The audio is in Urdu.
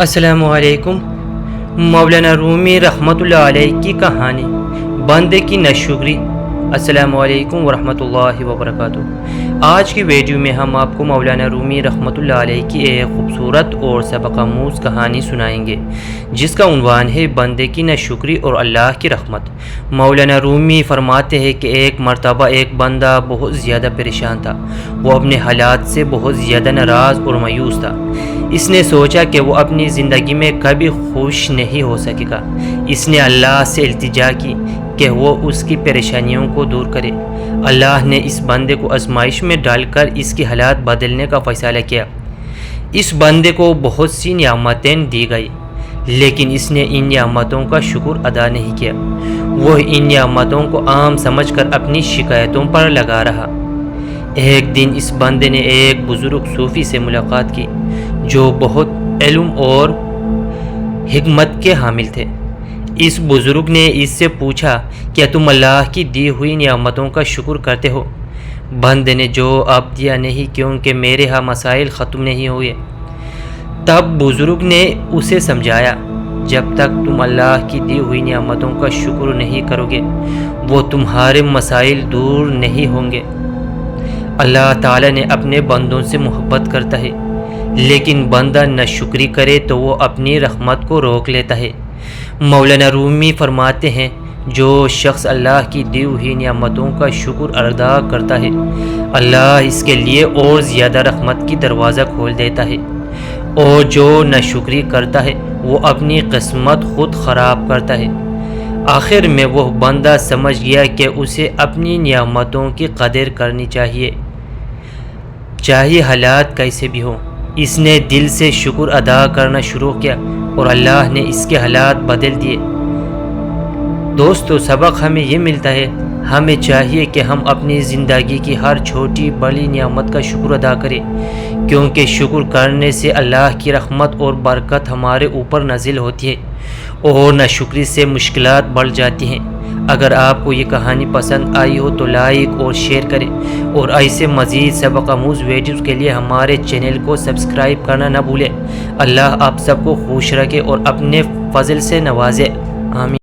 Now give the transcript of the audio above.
السلام علیکم۔ مولانا رومی رحمۃ اللہ علیہ کی کہانی بندے کی ناشکری۔ السلام علیکم ورحمۃ اللہ وبرکاتہ۔ آج کی ویڈیو میں ہم آپ کو مولانا رومی رحمۃ اللہ علیہ کی ایک خوبصورت اور سبق آموز کہانی سنائیں گے جس کا عنوان ہے بندے کی ناشکری اور اللہ کی رحمت۔ مولانا رومی فرماتے ہیں کہ ایک مرتبہ ایک بندہ بہت زیادہ پریشان تھا۔ وہ اپنے حالات سے بہت زیادہ ناراض اور مایوس تھا۔ اس نے سوچا کہ وہ اپنی زندگی میں کبھی خوش نہیں ہو سکے گا۔ اس نے اللہ سے التجا کی کہ وہ اس کی پریشانیوں کو دور کرے۔ اللہ نے اس بندے کو آزمائش میں ڈال کر اس کی حالات بدلنے کا فیصلہ کیا۔ اس بندے کو بہت سی نعمتیں دی گئی لیکن اس نے ان نعمتوں کا شکر ادا نہیں کیا۔ وہ ان نعمتوں کو عام سمجھ کر اپنی شکایتوں پر لگا رہا۔ ایک دن اس بندے نے ایک بزرگ صوفی سے ملاقات کی جو بہت علم اور حکمت کے حامل تھے۔ اس بزرگ نے اس سے پوچھا کیا تم اللہ کی دی ہوئی نعمتوں کا شکر کرتے ہو؟ بندے نے جواب دیا نہیں کیونکہ میرے ہاں مسائل ختم نہیں ہوئے۔ تب بزرگ نے اسے سمجھایا جب تک تم اللہ کی دی ہوئی نعمتوں کا شکر نہیں کرو گے وہ تمہارے مسائل دور نہیں ہوں گے۔ اللہ تعالیٰ نے اپنے بندوں سے محبت کرتا ہے لیکن بندہ ناشکری کرے تو وہ اپنی رحمت کو روک لیتا ہے۔ مولانا رومی فرماتے ہیں جو شخص اللہ کی دی ہوئی نعمتوں کا شکر ادا کرتا ہے اللہ اس کے لیے اور زیادہ رحمت کی دروازہ کھول دیتا ہے، اور جو ناشکری کرتا ہے وہ اپنی قسمت خود خراب کرتا ہے۔ آخر میں وہ بندہ سمجھ گیا کہ اسے اپنی نعمتوں کی قدر کرنی چاہیے حالات کیسے بھی ہوں۔ اس نے دل سے شکر ادا کرنا شروع کیا اور اللہ نے اس کے حالات بدل دیے۔ دوستو، سبق ہمیں یہ ملتا ہے، ہمیں چاہیے کہ ہم اپنی زندگی کی ہر چھوٹی بڑی نعمت کا شکر ادا کریں کیونکہ شکر کرنے سے اللہ کی رحمت اور برکت ہمارے اوپر نازل ہوتی ہے اور ناشکری سے مشکلات بڑھ جاتی ہیں۔ اگر آپ کو یہ کہانی پسند آئی ہو تو لائک اور شیئر کریں اور ایسے مزید سبق آموز ویڈیوز کے لیے ہمارے چینل کو سبسکرائب کرنا نہ بھولیں۔ اللہ آپ سب کو خوش رکھے اور اپنے فضل سے نوازے، آمین۔